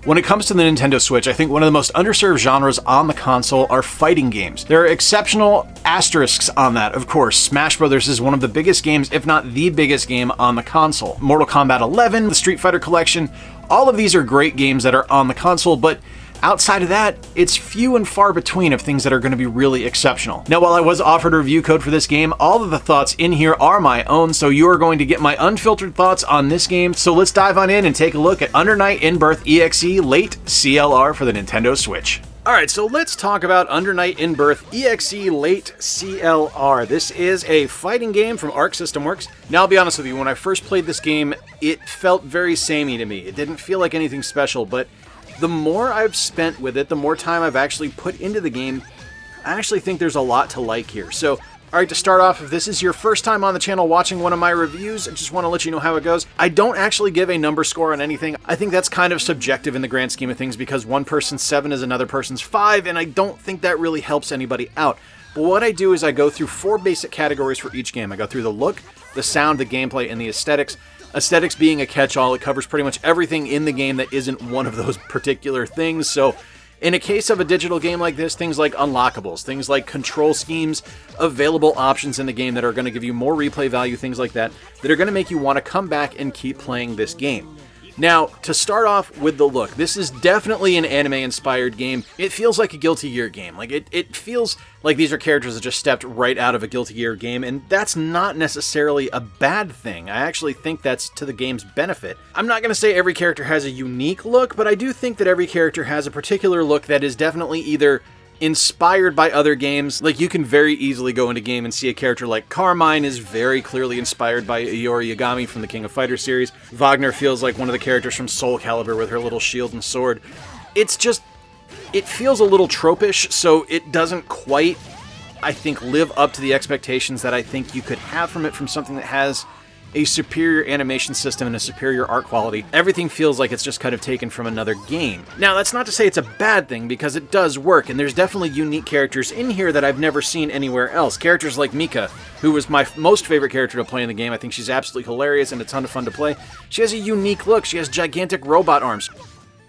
When it comes to the Nintendo Switch, I think one of the most underserved genres on the console are fighting games. There are exceptional asterisks on that, of course. Smash Bros. Is one of the biggest games, if not the biggest game on the console. Mortal Kombat 11, the Street Fighter Collection, all of these are great games that are on the console, but outside of that, it's few and far between of things that are going to be really exceptional. Now, while I was offered a review code for this game, all of the thoughts in here are my own, so you are going to get my unfiltered thoughts on this game. So let's dive on in and take a look at Under Night In-Birth EXE Late CLR for the Nintendo Switch. Alright, so let's talk about Under Night In-Birth EXE Late CLR. This is a fighting game from Arc System Works. Now, I'll be honest with you, when I first played this game, it felt very samey to me. It didn't feel like anything special, but the more I've spent with it, the more time I've actually put into the game, I actually think there's a lot to like here. So, alright, to start off, if this is your first time on the channel watching one of my reviews, I just want to let you know how it goes. I don't actually give a number score on anything. I think that's kind of subjective in the grand scheme of things because one person's 7 is another person's 5, and I don't think that really helps anybody out. But what I do is I go through 4 basic categories for each game. I go through the look, the sound, the gameplay, and the aesthetics. Aesthetics being a catch-all, it covers pretty much everything in the game that isn't one of those particular things. So in a case of a digital game like this, things like unlockables, things like control schemes, available options in the game that are going to give you more replay value, things like that, that are going to make you want to come back and keep playing this game. Now, to start off with the look, this is definitely an anime-inspired game. It feels like a Guilty Gear game. Like, it feels like these are characters that just stepped right out of a Guilty Gear game, and that's not necessarily a bad thing. I actually think that's to the game's benefit. I'm not going to say every character has a unique look, but I do think that every character has a particular look that is definitely either inspired by other games. Like, you can very easily go into a game and see a character like Carmine is very clearly inspired by Iori Yagami from the King of Fighters series. Wagner feels like one of the characters from Soul Calibur with her little shield and sword. It's just, it feels a little tropish, so it doesn't quite, I think, live up to the expectations that I think you could have from it from something that has a superior animation system and a superior art quality. Everything feels like it's just kind of taken from another game. Now, that's not to say it's a bad thing, because it does work, and there's definitely unique characters in here that I've never seen anywhere else. Characters like Mika, who was my most favorite character to play in the game. I think she's absolutely hilarious and a ton of fun to play. She has a unique look. She has gigantic robot arms.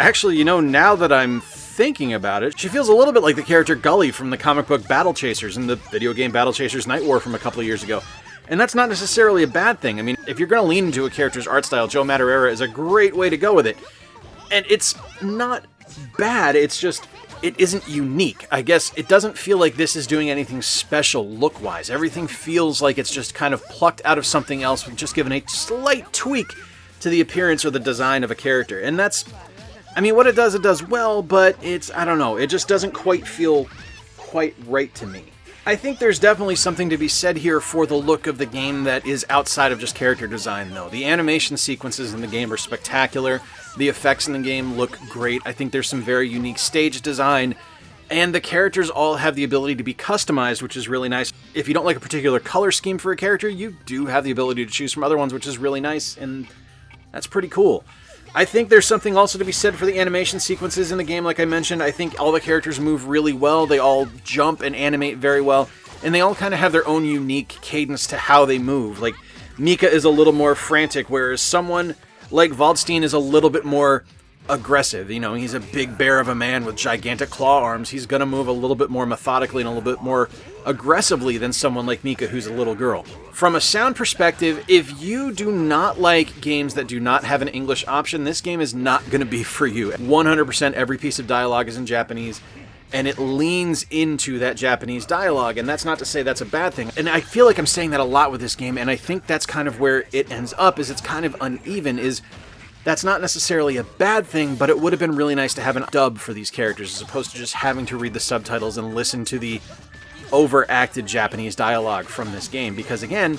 Actually, you know, now that I'm thinking about it, she feels a little bit like the character Gully from the comic book Battle Chasers and the video game Battle Chasers Night War from a couple of years ago. And that's not necessarily a bad thing. I mean, if you're going to lean into a character's art style, Joe Madureira is a great way to go with it. And it's not bad, it's just, it isn't unique. I guess it doesn't feel like this is doing anything special look-wise. Everything feels like it's just kind of plucked out of something else, just given a slight tweak to the appearance or the design of a character. And that's, I mean, what it does well, but it's, I don't know, it just doesn't quite feel quite right to me. I think there's definitely something to be said here for the look of the game that is outside of just character design, though. The animation sequences in the game are spectacular. The effects in the game look great. I think there's some very unique stage design, and the characters all have the ability to be customized, which is really nice. If you don't like a particular color scheme for a character, you do have the ability to choose from other ones, which is really nice, and that's pretty cool. I think there's something also to be said for the animation sequences in the game, like I mentioned. I think all the characters move really well, they all jump and animate very well, and they all kind of have their own unique cadence to how they move. Like, Mika is a little more frantic, whereas someone like Waldstein is a little bit more aggressive. You know, he's a big bear of a man with gigantic claw arms. He's going to move a little bit more methodically and a little bit more aggressively than someone like Mika, who's a little girl. From a sound perspective, if you do not like games that do not have an English option, this game is not going to be for you. 100% every piece of dialogue is in Japanese, and it leans into that Japanese dialogue, and that's not to say that's a bad thing. And I feel like I'm saying that a lot with this game, and I think that's kind of where it ends up, is it's kind of uneven, is that's not necessarily a bad thing, but it would have been really nice to have a dub for these characters as opposed to just having to read the subtitles and listen to the overacted Japanese dialogue from this game, because again,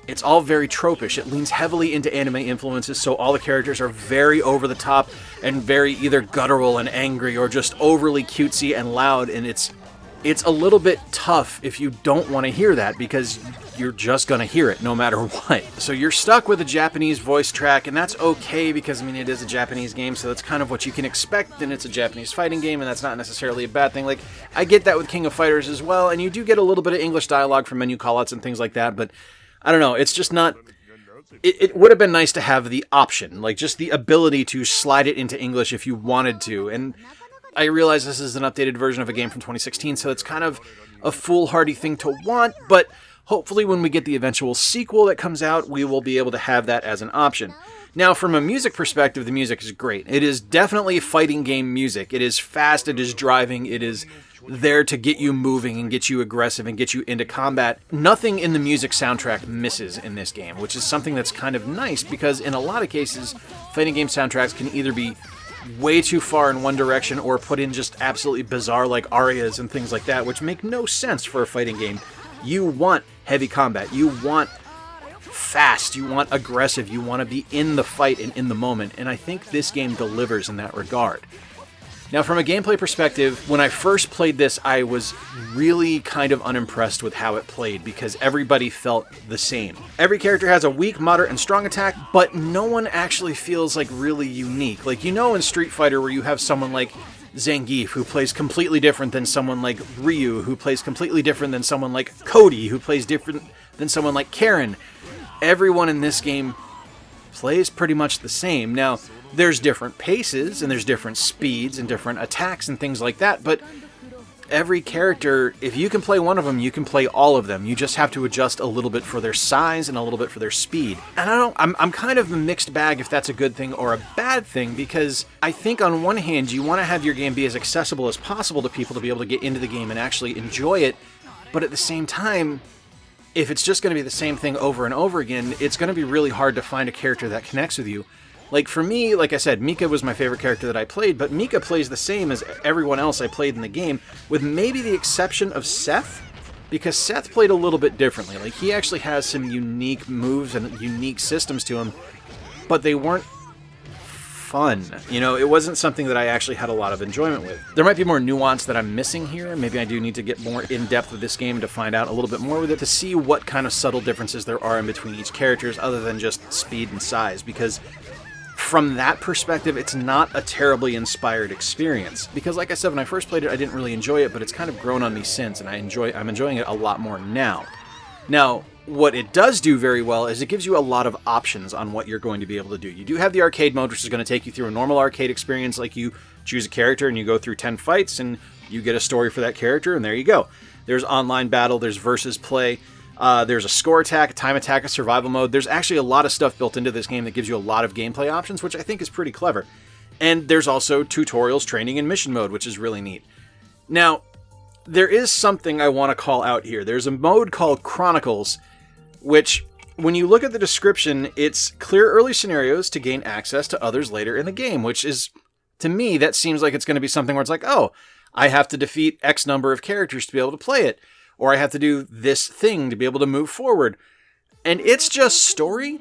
it's all very tropish. It leans heavily into anime influences, so all the characters are very over the top and very either guttural and angry or just overly cutesy and loud, and it's a little bit tough if you don't want to hear that, because you're just going to hear it no matter what. So you're stuck with a Japanese voice track, and that's okay because, I mean, it is a Japanese game, so that's kind of what you can expect, and it's a Japanese fighting game, and that's not necessarily a bad thing. Like, I get that with King of Fighters as well, and you do get a little bit of English dialogue from menu callouts and things like that, but I don't know, it's just not it would have been nice to have the option, like just the ability to slide it into English if you wanted to. And I realize this is an updated version of a game from 2016, so it's kind of a foolhardy thing to want, but hopefully when we get the eventual sequel that comes out, we will be able to have that as an option. Now, from a music perspective, the music is great. It is definitely fighting game music. It is fast, it is driving, it is there to get you moving and get you aggressive and get you into combat. Nothing in the music soundtrack misses in this game, which is something that's kind of nice because in a lot of cases, fighting game soundtracks can either be way too far in one direction or put in just absolutely bizarre like arias and things like that, which make no sense for a fighting game. You want heavy combat, you want fast, you want aggressive, you want to be in the fight and in the moment, and I think this game delivers in that regard. Now, from a gameplay perspective, when I first played this, I was really kind of unimpressed with how it played because everybody felt the same. Every character has a weak, moderate, and strong attack, but no one actually feels like really unique. Like, you know in Street Fighter where you have someone like Zangief who plays completely different than someone like Ryu, who plays completely different than someone like Cody, who plays different than someone like Karen. Everyone in this game plays pretty much the same. Now, there's different paces, and there's different speeds, and different attacks, and things like that, but every character, if you can play one of them, you can play all of them. You just have to adjust a little bit for their size and a little bit for their speed. And I'm kind of a mixed bag if that's a good thing or a bad thing, because I think on one hand, you want to have your game be as accessible as possible to people to be able to get into the game and actually enjoy it, but at the same time, if it's just going to be the same thing over and over again, it's going to be really hard to find a character that connects with you. Like for me, like I said, Mika was my favorite character that I played, but Mika plays the same as everyone else I played in the game, with maybe the exception of Seth, because Seth played a little bit differently. Like he actually has some unique moves and unique systems to him, but they weren't fun. You know, it wasn't something that I actually had a lot of enjoyment with. There might be more nuance that I'm missing here. Maybe I do need to get more in depth with this game to find out a little bit more with it, to see what kind of subtle differences there are in between each characters other than just speed and size, because from that perspective, it's not a terribly inspired experience. Because like I said, when I first played it, I didn't really enjoy it, but it's kind of grown on me since, and I'm enjoying it a lot more now. Now, what it does do very well is it gives you a lot of options on what you're going to be able to do. You do have the arcade mode, which is going to take you through a normal arcade experience, like you choose a character and you go through 10 fights and you get a story for that character, and there you go. There's online battle, there's versus play, there's a score attack, a time attack, a survival mode. There's actually a lot of stuff built into this game that gives you a lot of gameplay options, which I think is pretty clever. And there's also tutorials, training, and mission mode, which is really neat. Now, there is something I want to call out here. There's a mode called Chronicles, which, when you look at the description, it's clear early scenarios to gain access to others later in the game, which is, to me, that seems like it's going to be something where it's like, oh, I have to defeat X number of characters to be able to play it, or I have to do this thing to be able to move forward. And it's just story.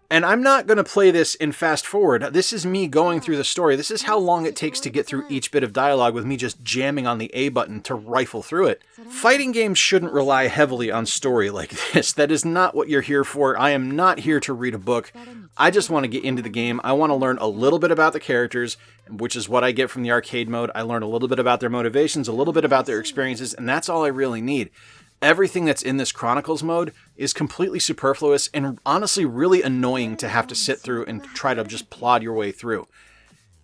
And I'm not going to play this in fast forward. This is me going through the story. This is how long it takes to get through each bit of dialogue with me just jamming on the A button to rifle through it. Fighting games shouldn't rely heavily on story like this. That is not what you're here for. I am not here to read a book. I just want to get into the game. I want to learn a little bit about the characters, which is what I get from the arcade mode. I learn a little bit about their motivations, a little bit about their experiences, and that's all I really need. Everything that's in this Chronicles mode is completely superfluous and honestly really annoying to have to sit through and try to just plod your way through.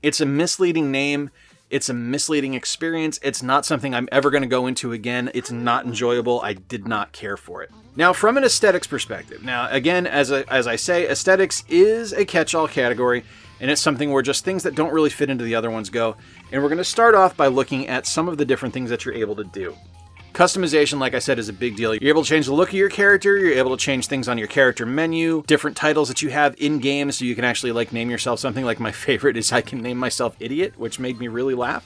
It's a misleading name. It's a misleading experience. It's not something I'm ever going to go into again. It's not enjoyable. I did not care for it. Now, from an aesthetics perspective, now again, as I say, aesthetics is a catch-all category, and it's something where just things that don't really fit into the other ones go. And we're going to start off by looking at some of the different things that you're able to do. Customization, like I said, is a big deal. You're able to change the look of your character, you're able to change things on your character menu, different titles that you have in-game, so you can actually name yourself something. Like my favorite is I can name myself Idiot, which made me really laugh.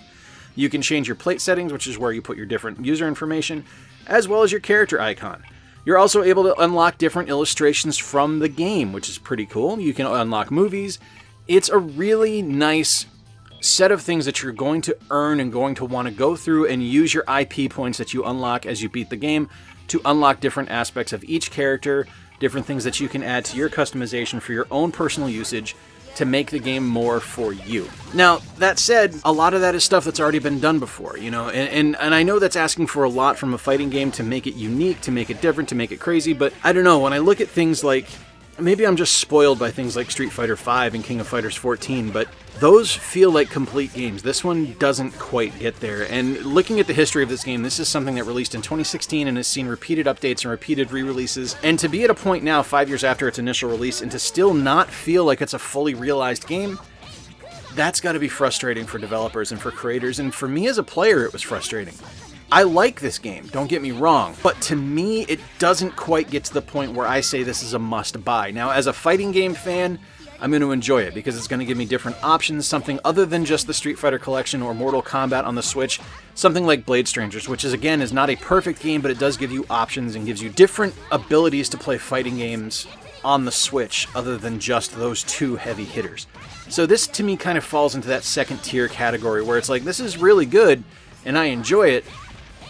You can change your plate settings, which is where you put your different user information, as well as your character icon. You're also able to unlock different illustrations from the game, which is pretty cool. You can unlock movies. It's a really nice set of things that you're going to earn and going to want to go through and use your IP points that you unlock as you beat the game to unlock different aspects of each character, different things that you can add to your customization for your own personal usage to make the game more for you. Now, that said, a lot of that is stuff that's already been done before, you know, and I know that's asking for a lot from a fighting game to make it unique, to make it different, to make it crazy, but I don't know, when I look at things like maybe I'm just spoiled by things like Street Fighter V and King of Fighters 14, but those feel like complete games. This one doesn't quite get there. And looking at the history of this game, this is something that released in 2016 and has seen repeated updates and repeated re-releases. And to be at a point now, 5 years after its initial release, and to still not feel like it's a fully realized game, that's got to be frustrating for developers and for creators. And for me as a player, it was frustrating. I like this game, don't get me wrong, but to me, it doesn't quite get to the point where I say this is a must-buy. Now, as a fighting game fan, I'm going to enjoy it because it's going to give me different options, something other than just the Street Fighter Collection or Mortal Kombat on the Switch, something like Blade Strangers, which is, again, is not a perfect game, but it does give you options and gives you different abilities to play fighting games on the Switch other than just those two heavy hitters. So this, to me, kind of falls into that second-tier category where it's like, this is really good, and I enjoy it,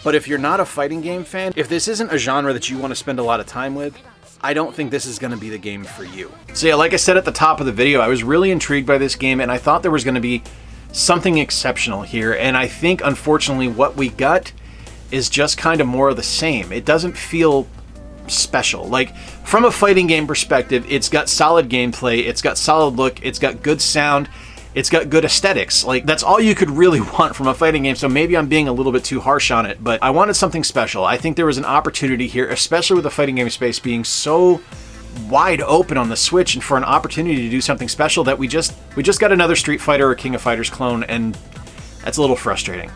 but if you're not a fighting game fan, if this isn't a genre that you want to spend a lot of time with, I don't think this is going to be the game for you. So yeah, like I said at the top of the video, I was really intrigued by this game, and I thought there was going to be something exceptional here, and I think, unfortunately, what we got is just kind of more of the same. It doesn't feel special. Like, from a fighting game perspective, it's got solid gameplay, it's got solid look, it's got good sound, it's got good aesthetics. Like, that's all you could really want from a fighting game, so maybe I'm being a little bit too harsh on it, but I wanted something special. I think there was an opportunity here, especially with the fighting game space being so wide open on the Switch, and for an opportunity to do something special, that we just got another Street Fighter or King of Fighters clone, and that's a little frustrating.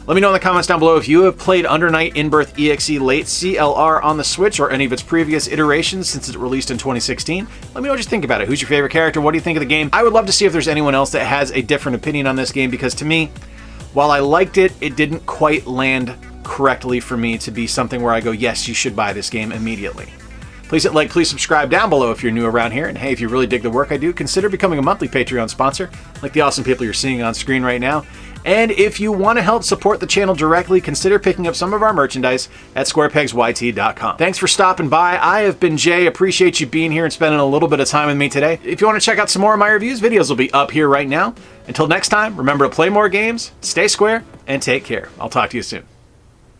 Let me know in the comments down below if you have played Under Night In-Birth EXE Late CLR on the Switch or any of its previous iterations since it released in 2016. Let me know what you think about it. Who's your favorite character? What do you think of the game? I would love to see if there's anyone else that has a different opinion on this game, because to me, while I liked it, it didn't quite land correctly for me to be something where I go, yes, you should buy this game immediately. Please hit like, please subscribe down below if you're new around here, and hey, if you really dig the work I do, consider becoming a monthly Patreon sponsor, like the awesome people you're seeing on screen right now. And if you want to help support the channel directly, consider picking up some of our merchandise at squarepegsyt.com. Thanks for stopping by. I have been Jay. Appreciate you being here and spending a little bit of time with me today. If you want to check out some more of my reviews, videos will be up here right now. Until next time, remember to play more games, stay square, and take care. I'll talk to you soon.